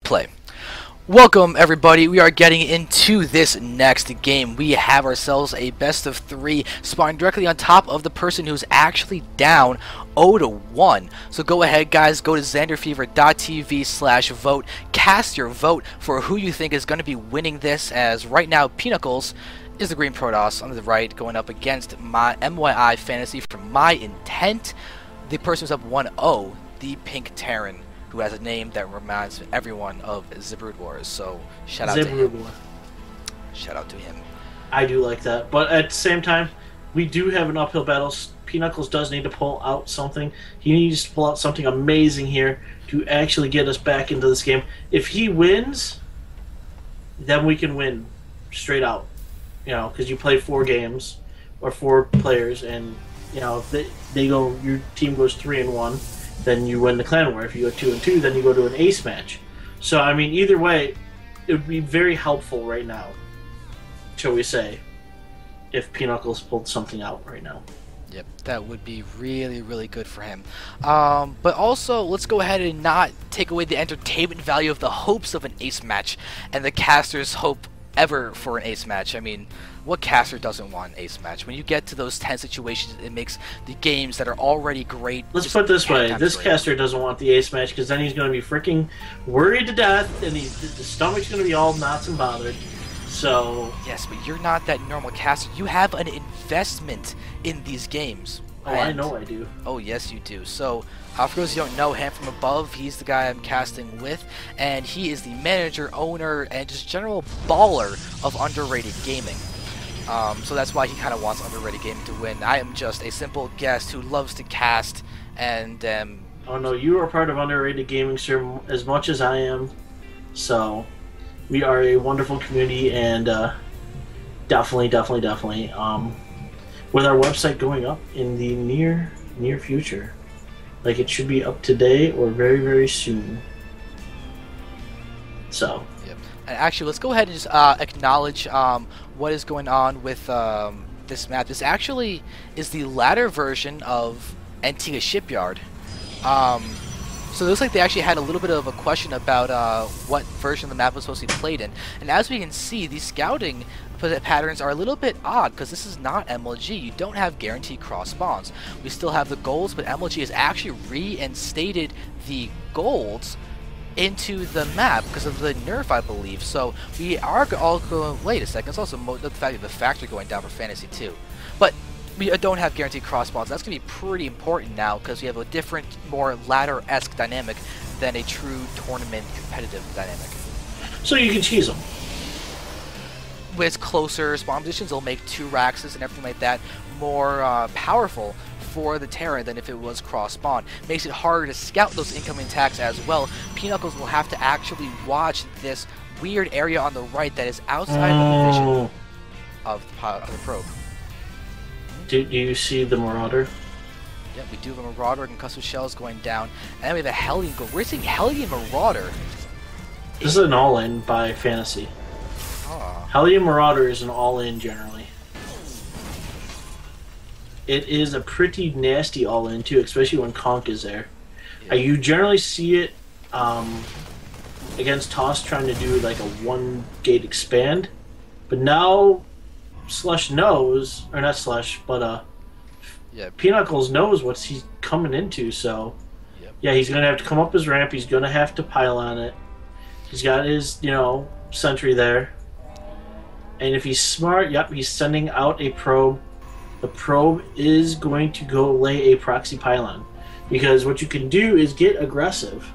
Play. Welcome everybody, we are getting into this next game. We have ourselves a best of 3 spawning directly on top of the person who's actually down 0-1. So go ahead guys, go to zanderfever.tv/vote, cast your vote for who you think is going to be winning this, as right now PeaKnuckles is the green Protoss on the right going up against MYi.FantaSy from My Intent. The person who's up 1-0, the pink Terran, who has a name that reminds everyone of Brood Wars, so shout out to him. Shout out to him. I do like that, but at the same time, we do have an uphill battle. PeaKnuckles does need to pull out something. He needs to pull out something amazing here to actually get us back into this game. If he wins, then we can win straight out. You know, because you play 4 games or 4 players, and you know if they go, your team goes 3-1. Then you win the clan war. If you go 2-2, then you go to an ace match. So I mean, either way, it would be very helpful right now, shall we say, if PeaKnuckles pulled something out right now. Yep, that would be really, really good for him. But also, let's go ahead and not take away the entertainment value of the hopes of an ace match and the caster's hope ever for an ace match. I mean, what caster doesn't want an ace match? When you get to those 10 situations, it makes the games that are already great. Let's put it this way: this caster doesn't want the ace match because then he's going to be freaking worried to death, and the stomach's going to be all knots and bothered. So yes, but you're not that normal caster. You have an investment in these games. Oh, I know I do. Oh, yes, you do. So, for those who don't know, Hand from Above, he's the guy I'm casting with, and he is the manager, owner, and just general baller of Underrated Gaming. So that's why he kind of wants Underrated Gaming to win. I am just a simple guest who loves to cast, and oh no, you are part of Underrated Gaming, sir, as much as I am. So, we are a wonderful community, and definitely. With our website going up in the near future, like it should be up today or very, very soon. So. Yep. And actually, let's go ahead and just acknowledge what is going on with this map. This actually is the latter version of Antiga Shipyard. So it looks like they actually had a little bit of a question about what version of the map was supposed to be played in. And as we can see, these scouting patterns are a little bit odd because this is not MLG. You don't have guaranteed cross spawns. We still have the golds, but MLG has actually reinstated the golds into the map because of the nerf, I believe. So we are all going. Wait a second. It's also the fact that the factory going down for fantasy too, but we don't have guaranteed cross spawns. That's going to be pretty important now because we have a different, more ladder-esque dynamic than a true tournament competitive dynamic. So you can cheese them. With closer spawn positions, it'll make 2 Raxes and everything like that more powerful for the Terran than if it was cross-spawn. Makes it harder to scout those incoming attacks as well. PeaKnuckles will have to actually watch this weird area on the right that is outside of the vision of the probe. Do you see the Marauder? Yeah, we do have a Marauder and Custom Shells going down. And then we have a Hellion go. We're seeing Hellion Marauder. This is an all-in by Fantasy. Hellion Marauder is an all-in generally. It is a pretty nasty all-in too, especially when Conk is there. Yeah. You generally see it against Toss trying to do like a 1-gate expand, but now Slush knows, or not Slush, but yeah, PeaKnuckles knows what he's coming into. So yeah, he's gonna have to come up his ramp. He's gonna have to pile on it. He's got his sentry there. And if he's smart, yep, he's sending out a probe. The probe is going to go lay a proxy pylon. Because what you can do is get aggressive.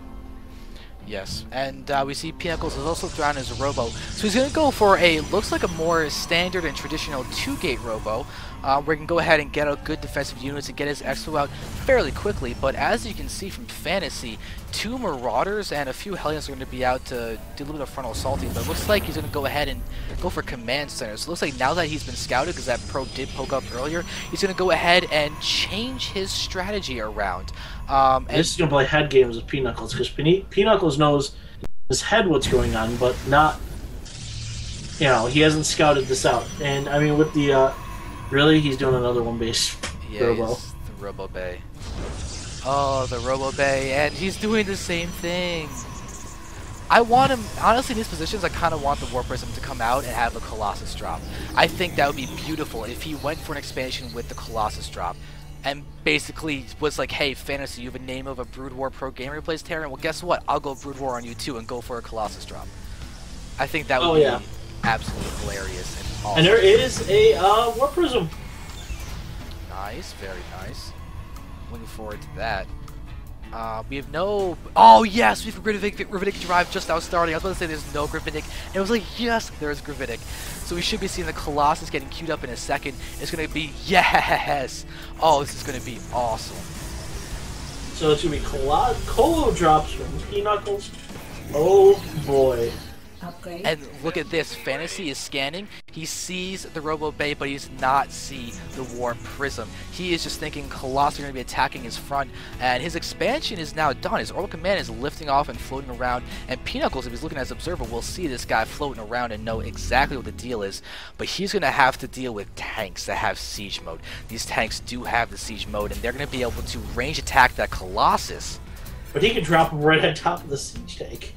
Yes, and we see PeaKnuckles is also thrown as a robo. So he's going to go for looks like a more standard and traditional 2-gate robo. Where he can go ahead and get out good defensive units and get his expo out fairly quickly. But as you can see from Fantasy, 2 Marauders and a few Hellions are going to be out to do a little bit of frontal assaulting. But it looks like he's going to go ahead and go for command center. So it looks like now that he's been scouted, because that probe did poke up earlier, he's going to go ahead and change his strategy around. And this is going to play head games with PeaKnuckles, because PeaKnuckles knows in his head what's going on, but not, he hasn't scouted this out. And I mean, with the really, he's doing another 1-base robo. The Robo Bay. Oh, the Robo Bay, and he's doing the same thing. I want him, honestly, in these positions, I kind of want the War Prism to come out and have a Colossus drop. I think that would be beautiful if he went for an expansion with the Colossus drop. And basically was like, hey, Fantasy, you have a name of a Brood War pro gamer who plays Terran? Well, guess what? I'll go Brood War on you too and go for a Colossus drop. I think that would be absolutely hilarious and awesome. And there is a War Prism. Nice, very nice. Looking forward to that. We have no... Oh, yes! We have Gravitic Drive just now starting. I was about to say there's no Gravitic. And it was like, yes, there's Gravitic. So we should be seeing the Colossus getting queued up in a second. It's going to be... Yes! Oh, this is going to be awesome. So it's going to be Colo drops from PeaKnuckles. Oh, boy. Upgrade. And look at this, Fantasy is scanning, he sees the Robo Bay, but he does not see the War Prism. He is just thinking Colossus are going to be attacking his front, and his expansion is now done. His Orbital Command is lifting off and floating around, and PeaKnuckles, if he's looking as observer, will see this guy floating around and know exactly what the deal is, but he's going to have to deal with tanks that have Siege Mode. These tanks do have the Siege Mode, and they're going to be able to range attack that Colossus. But he can drop him right on top of the Siege tank.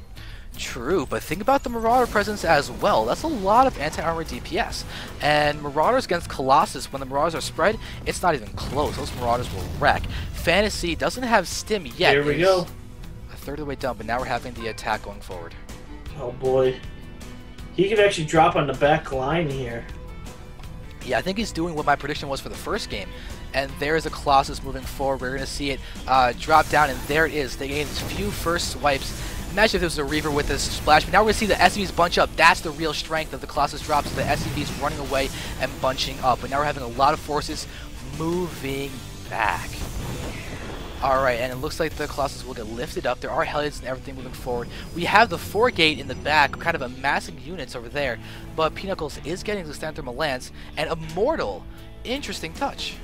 True, but think about the Marauder presence as well. That's a lot of anti-armor DPS. And Marauders against Colossus, when the Marauders are spread, it's not even close. Those Marauders will wreck. Fantasy doesn't have Stim yet. Here we go. A third of the way done, but now we're having the attack going forward. Oh boy. He could actually drop on the back line here. Yeah, I think he's doing what my prediction was for the first game. And there is a Colossus moving forward. We're going to see it drop down, and there it is. They gave his few first swipes. Imagine if it was a Reaver with this splash, but now we're going to see the SCVs bunch up. That's the real strength of the Colossus drops, the SCVs running away and bunching up. But now we're having a lot of forces moving back. Alright, and it looks like the Colossus will get lifted up. There are Hellions and everything moving forward. We have the 4-gate in the back, kind of amassing units over there. But PeaKnuckles is getting the Stand Thermal Lance, and Immortal. Interesting touch.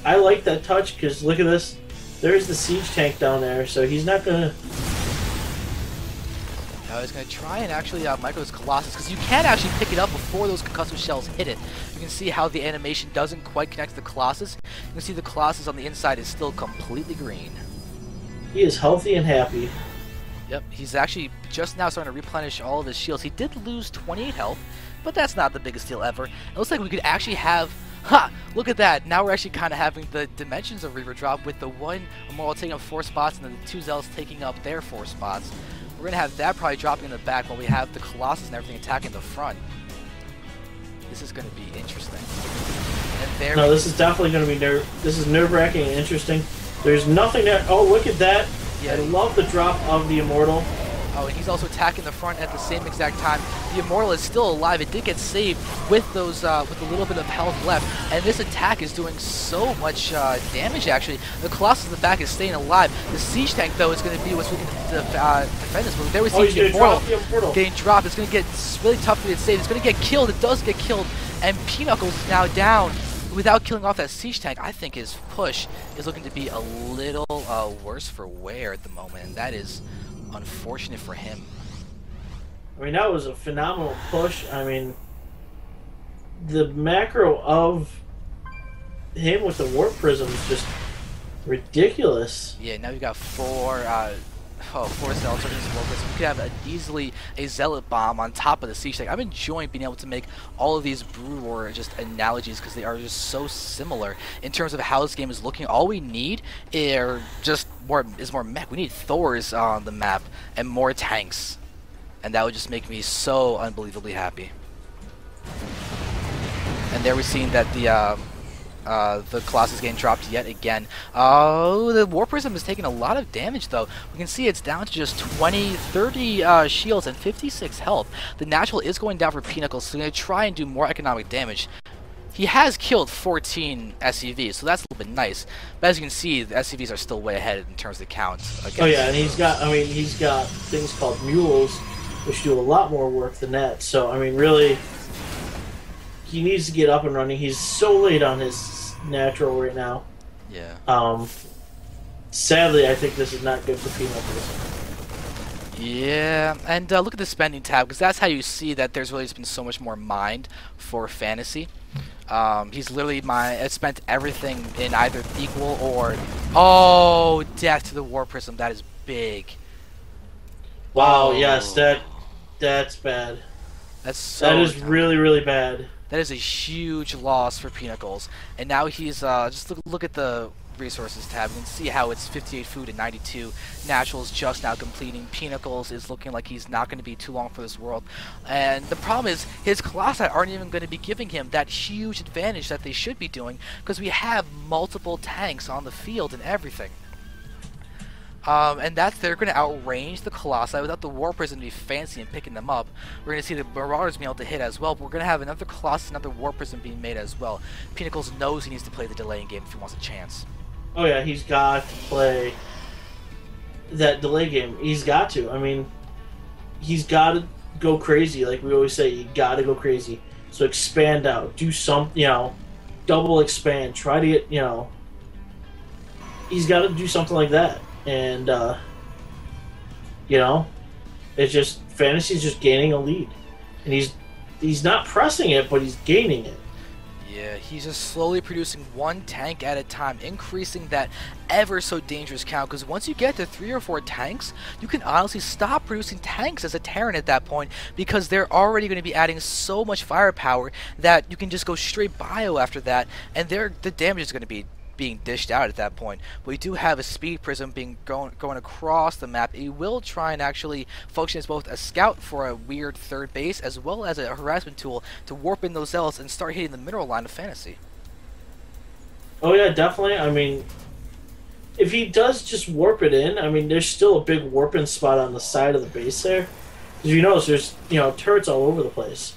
I like that touch, because look at this. There's the siege tank down there, so he's not going to... He's going to try and actually micro this Colossus, because you can actually pick it up before those concussive shells hit it. You can see how the animation doesn't quite connect to the Colossus. You can see the Colossus on the inside is still completely green. He is healthy and happy. Yep, he's actually just now starting to replenish all of his shields. He did lose 28 health, but that's not the biggest deal ever. It looks like we could actually have... Ha! Look at that! Now we're actually kind of having the dimensions of Reaver drop, with the one Immortal taking up 4 spots and then the 2 Zealots taking up their 4 spots. We're going to have that probably dropping in the back while we have the Colossus and everything attacking the front. This is going to be interesting. And there this is definitely going to be this is nerve-wracking and interesting. There's nothing there. Oh, look at that! Yeah. I love the drop of the Immortal. Oh, and he's also attacking the front at the same exact time. The Immortal is still alive. It did get saved with those, with a little bit of health left. And this attack is doing so much damage, actually. The Colossus in the back is staying alive. The Siege Tank, though, is going to be what's looking to defend this. But there we see the Immortal getting dropped. It's going to get really tough to get saved. It's going to get killed. It does get killed. And PeaKnuckles is now down. Without killing off that Siege Tank, I think his push is looking to be a little worse for wear at the moment. And that is... unfortunate for him. I mean, that was a phenomenal push. I mean, the macro of him with the Warp Prism is just ridiculous. Yeah, now we've got 4 Zealots against the Warp Prism. We could have easily a Zealot Bomb on top of the Siege Tank. I'm enjoying being able to make all of these Brood War just analogies, because they are just so similar in terms of how this game is looking. All we need are just more mech. We need Thors on the map and more tanks, and that would just make me so unbelievably happy. And there we're seeing that the Colossus getting dropped yet again. Oh, the War Prism is taking a lot of damage, though. We can see it's down to just 30 shields and 56 health. The natural is going down for PeaKnuckles, so they're going to try and do more economic damage. He has killed 14 SCVs, so that's a little bit nice. But as you can see, the SCVs are still way ahead in terms of the count. Oh yeah, and he's got things called mules, which do a lot more work than that. So I mean, really, he needs to get up and running. He's so late on his natural right now. Yeah. Sadly, I think this is not good for PeaKnuckles. Yeah, and look at the spending tab, because that's how you see that there's really been so much more mined for Fantasy. He's literally spent everything in either equal or... Oh, death to the War Prism. That is big. Wow, Oh, yes, that's bad. that's so That is unfortunate. really, really bad. That is a huge loss for PeaKnuckles. And now he's just look at the resources tab. You can see how it's 58 food and 92 naturals just now completing. PeaKnuckles is looking like he's not going to be too long for this world. And the problem is his Colossi aren't even going to be giving him that huge advantage that they should be doing, because we have multiple tanks on the field and everything. And they're going to outrange the Colossi without the War Prism to be fancy and picking them up. We're going to see the Marauders being able to hit as well, but we're going to have another Colossus, another War Prism being made as well. PeaKnuckles knows he needs to play the delaying game if he wants a chance. Oh yeah, he's got to play that delay game. He's got to. I mean, he's got to go crazy. Like we always say, you got to go crazy. So expand out. Do some, double expand. Try to get, he's got to do something like that. And, it's just, Fantasy's just gaining a lead. And he's not pressing it, but he's gaining it. Yeah, he's just slowly producing one tank at a time, increasing that ever so dangerous count, because once you get to 3 or 4 tanks, you can honestly stop producing tanks as a Terran at that point, because they're already going to be adding so much firepower that you can just go straight bio after that, and the damage is going to be being dished out at that point. But we do have a speed prism going across the map. It will try and actually function as both a scout for a weird third base, as well as a harassment tool to warp in those zealots and start hitting the mineral line of Fantasy. Oh yeah, definitely. I mean, if he does just warp it in, I mean, there's still a big warping spot on the side of the base there. As you notice, there's turrets all over the place.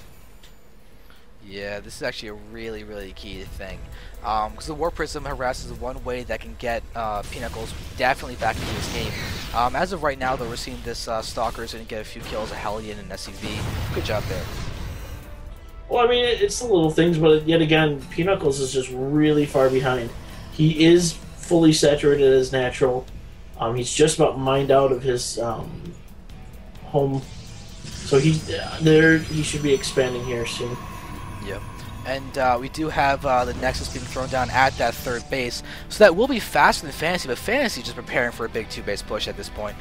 Yeah, this is actually a really, really key thing. Because the War Prism harasses one way that can get PeaKnuckles definitely back into this game. As of right now, though, we're seeing this Stalker is going to get a few kills, a Hellion and SCV. Good job there. Well, I mean, it's the little things, but yet again, PeaKnuckles is just really far behind. He is fully saturated as natural. He's just about mined out of his home. So he should be expanding here soon. Yep. And we do have the Nexus being thrown down at that third base, so that will be faster than Fantasy, but Fantasy is just preparing for a big 2-base push at this point.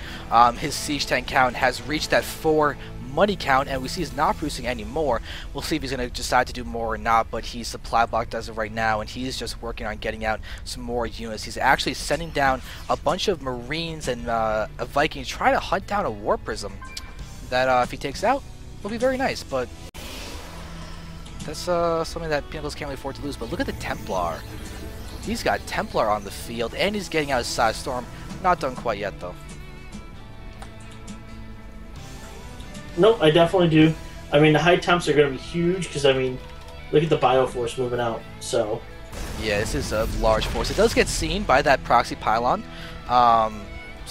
His siege tank count has reached that 4 money count, and we see he's not producing any more. We'll see if he's going to decide to do more or not, but he's supply blocked as of right now, and he's just working on getting out some more units. He's actually sending down a bunch of Marines and a Viking to try to hunt down a War Prism that if he takes out, will be very nice, but that's something that PeaKnuckles can't really afford to lose. But look at the Templar. He's got Templar on the field, and he's getting out his Side Storm. Not done quite yet, though. Nope, I definitely do. I mean, the high temps are going to be huge, because, I mean, look at the Bioforce moving out, so... Yeah, this is a large force. It does get seen by that proxy pylon, so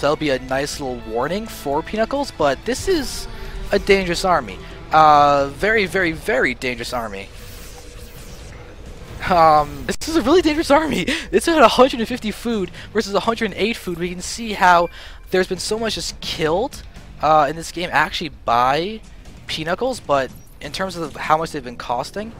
that'll be a nice little warning for PeaKnuckles, but this is a dangerous army. Very, very, very dangerous army. This is a really dangerous army. It's at 150 food versus 108 food. We can see how there's been so much just killed in this game actually by PeaKnuckles, but in terms of how much they've been costing,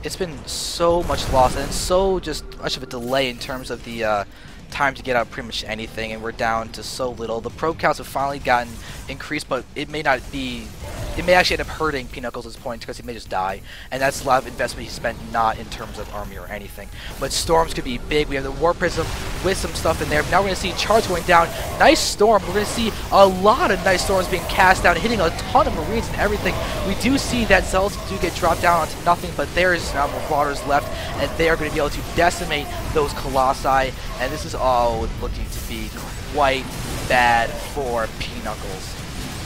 it's been so much loss, and it's so just much of a delay in terms of the time to get out pretty much anything, and we're down to so little. The probe counts have finally gotten increased, but it may not be... It may actually end up hurting PeaKnuckles at this point, because he may just die, and that's a lot of investment he spent, not in terms of army or anything. But storms could be big. We have the War Prism with some stuff in there. Now we're going to see charge going down. Nice storm. We're going to see a lot of nice storms being cast down, hitting a ton of Marines and everything. We do see that Zealots do get dropped down onto nothing, but there's now Marauders left, and they are going to be able to decimate those Colossi, and this is all looking to be quite bad for PeaKnuckles.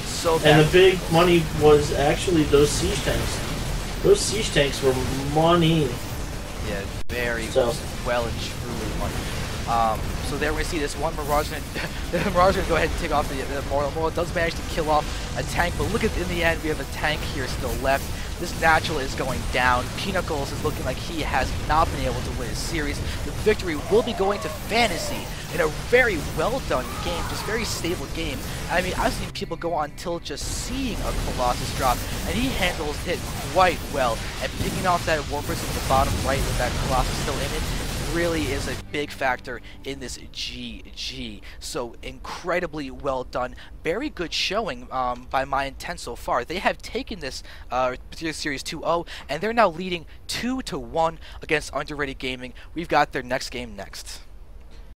So and the big money was actually those siege tanks. Those siege tanks were money. Yeah, very well and truly money. So there we see this one Mirage going to go ahead and take off the Mortal. Mortal does manage to kill off a tank, but look at in the end we have a tank here still left. This natural is going down. PeaKnuckles is looking like he has not been able to win his series. The victory will be going to Fantasy in a very well done game, just very stable game. I mean, I've seen people go on tilt just seeing a Colossus drop, and he handles it quite well. And picking off that War Prism at the bottom right with that Colossus still in it really is a big factor in this GG. So incredibly well done. Very good showing by MYi so far. They have taken this particular series 2-0, and they're now leading 2-1 against Underrated Gaming. We've got their next game next.